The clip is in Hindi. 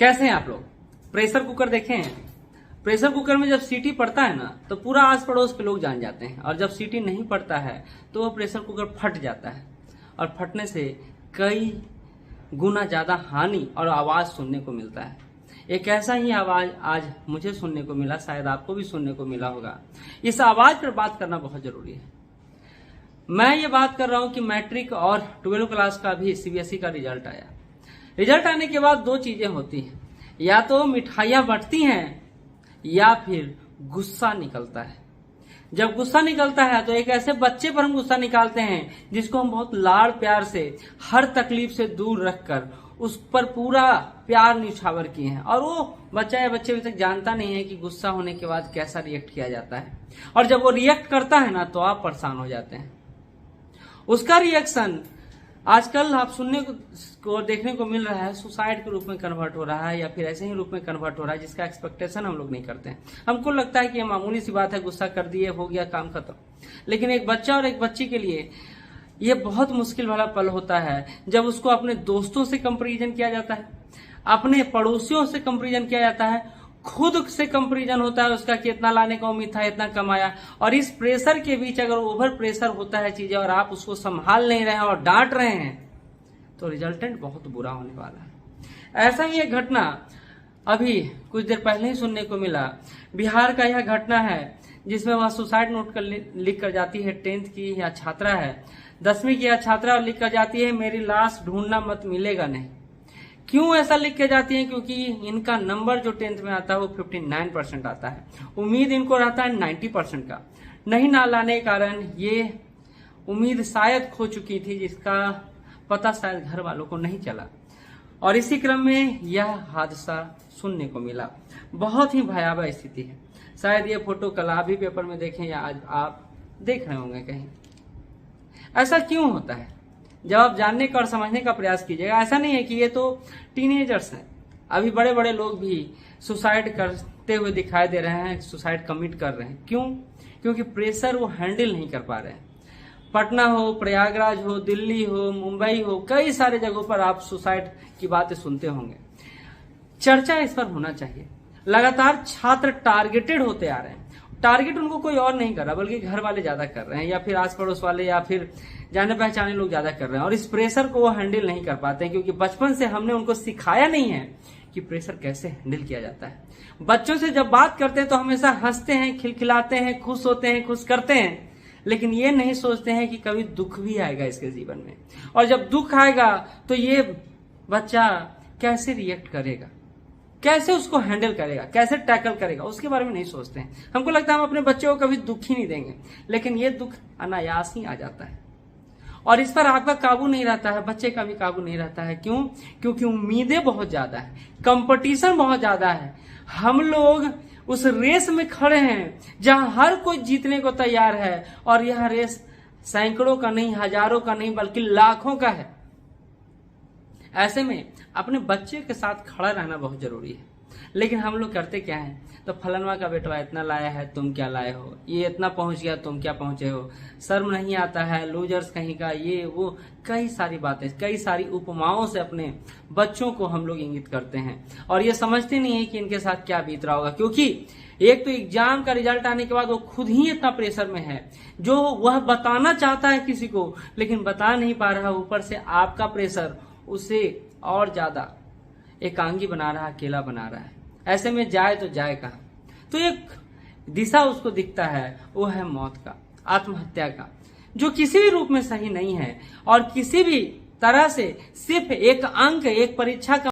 कैसे हैं आप लोग? प्रेशर कुकर देखे हैं? प्रेशर कुकर में जब सीटी पड़ता है ना तो पूरा आस पड़ोस के लोग जान जाते हैं, और जब सीटी नहीं पड़ता है तो वो प्रेशर कुकर फट जाता है, और फटने से कई गुना ज्यादा हानि और आवाज सुनने को मिलता है। एक ऐसा ही आवाज आज मुझे सुनने को मिला, शायद आपको भी सुनने को मिला होगा। इस आवाज पर बात करना बहुत जरूरी है। मैं ये बात कर रहा हूं कि मैट्रिक और 12वीं क्लास का भी सीबीएसई का रिजल्ट आया। रिजल्ट आने के बाद दो चीजें होती हैं, या तो मिठाइयां बंटती हैं या फिर गुस्सा निकलता है। जब गुस्सा निकलता है तो एक ऐसे बच्चे पर हम गुस्सा निकालते हैं जिसको हम बहुत लाड़ प्यार से हर तकलीफ से दूर रखकर उस पर पूरा प्यार न्यौछावर किए हैं, और वो बच्चा या बच्चे अभी तक जानता नहीं है कि गुस्सा होने के बाद कैसा रिएक्ट किया जाता है। और जब वो रिएक्ट करता है ना तो आप परेशान हो जाते हैं। उसका रिएक्शन आजकल आप सुनने को देखने को मिल रहा है, सुसाइड के रूप में कन्वर्ट हो रहा है, या फिर ऐसे ही रूप में कन्वर्ट हो रहा है जिसका एक्सपेक्टेशन हम लोग नहीं करते हैं। हमको लगता है कि ये मामूली सी बात है, गुस्सा कर दिए, हो गया, काम खत्म। लेकिन एक बच्चा और एक बच्ची के लिए ये बहुत मुश्किल वाला पल होता है जब उसको अपने दोस्तों से कंपेरिजन किया जाता है, अपने पड़ोसियों से कंपेरिजन किया जाता है, खुद से कंपेरिजन होता है उसका कि इतना लाने का उम्मीद था, इतना कमाया। और इस प्रेशर के बीच अगर ओवर प्रेशर होता है चीजें और आप उसको संभाल नहीं रहे हैं और डांट रहे हैं तो रिजल्टेंट बहुत बुरा होने वाला है। ऐसा ही एक घटना अभी कुछ देर पहले ही सुनने को मिला। बिहार का यह घटना है जिसमें वह सुसाइड नोट कर लिख कर जाती है। 10th की यह छात्रा है, 10वीं की यह छात्रा लिख कर जाती है, मेरी लाश ढूंढना मत मिलेगा नहीं। क्यों ऐसा लिख के जाती है? क्योंकि इनका नंबर जो 10th में आता है वो 59% आता है। उम्मीद इनको रहता है 90% का। नहीं ना लाने के कारण ये उम्मीद शायद खो चुकी थी, जिसका पता शायद घर वालों को नहीं चला, और इसी क्रम में यह हादसा सुनने को मिला। बहुत ही भयावह स्थिति है। शायद ये फोटो कल आप भी पेपर में देखें या आज आप देख रहे होंगे कहीं। ऐसा क्यों होता है? जब आप जानने का और समझने का प्रयास कीजिएगा। ऐसा नहीं है कि ये तो टीनेजर्स हैं, अभी बड़े बड़े लोग भी सुसाइड करते हुए दिखाई दे रहे हैं, सुसाइड कमिट कर रहे हैं। क्यों? क्योंकि प्रेशर वो हैंडल नहीं कर पा रहे हैं। पटना हो, प्रयागराज हो, दिल्ली हो, मुंबई हो, कई सारे जगहों पर आप सुसाइड की बातें सुनते होंगे। चर्चा इस पर होना चाहिए। लगातार छात्र टारगेटेड होते आ रहे हैं। टारगेट उनको कोई और नहीं कर रहा, बल्कि घर वाले ज्यादा कर रहे हैं, या फिर आस पड़ोस वाले, या फिर जाने पहचाने लोग ज्यादा कर रहे हैं। और इस प्रेशर को वो हैंडल नहीं कर पाते हैं, क्योंकि बचपन से हमने उनको सिखाया नहीं है कि प्रेशर कैसे हैंडल किया जाता है। बच्चों से जब बात करते हैं तो हमेशा हंसते हैं, खिलखिलाते हैं, खुश होते हैं, खुश करते हैं, लेकिन ये नहीं सोचते हैं कि कभी दुख भी आएगा इसके जीवन में, और जब दुख आएगा तो ये बच्चा कैसे रिएक्ट करेगा, कैसे उसको हैंडल करेगा, कैसे टैकल करेगा, उसके बारे में नहीं सोचते हैं। हमको लगता है हम अपने बच्चे को कभी दुख ही नहीं देंगे, लेकिन ये दुख अनायास ही आ जाता है, और इस पर आपका काबू नहीं रहता है, बच्चे का भी काबू नहीं रहता है। क्यों? क्योंकि उम्मीदें बहुत ज्यादा है, कंपटीशन बहुत ज्यादा है। हम लोग उस रेस में खड़े हैं जहां हर कोई जीतने को तैयार है, और यह रेस सैकड़ों का नहीं, हजारों का नहीं, बल्कि लाखों का है। ऐसे में अपने बच्चे के साथ खड़ा रहना बहुत जरूरी है। लेकिन हम लोग करते क्या है? तो फलनवा का बेटवा इतना लाया है, तुम क्या लाए हो, ये इतना पहुंच गया, तुम क्या पहुंचे हो, शर्म नहीं आता है, लूजर्स कहीं का, ये वो, कई सारी बातें, कई सारी उपमाओं से अपने बच्चों को हम लोग इंगित करते हैं, और ये समझते नहीं है कि इनके साथ क्या बीत रहा होगा। क्योंकि एक तो एग्जाम का रिजल्ट आने के बाद वो खुद ही इतना प्रेशर में है, जो वह बताना चाहता है किसी को, लेकिन बता नहीं पा रहा। ऊपर से आपका प्रेशर उसे और ज्यादा एकांगी बना रहा, अकेला बना रहा है। ऐसे में जाए तो जाए कहां? तो एक दिशा उसको दिखता है, वो है मौत का, आत्महत्या का, जो किसी भी रूप में सही नहीं है, और किसी भी तरह से सिर्फ एक अंक, एक परीक्षा का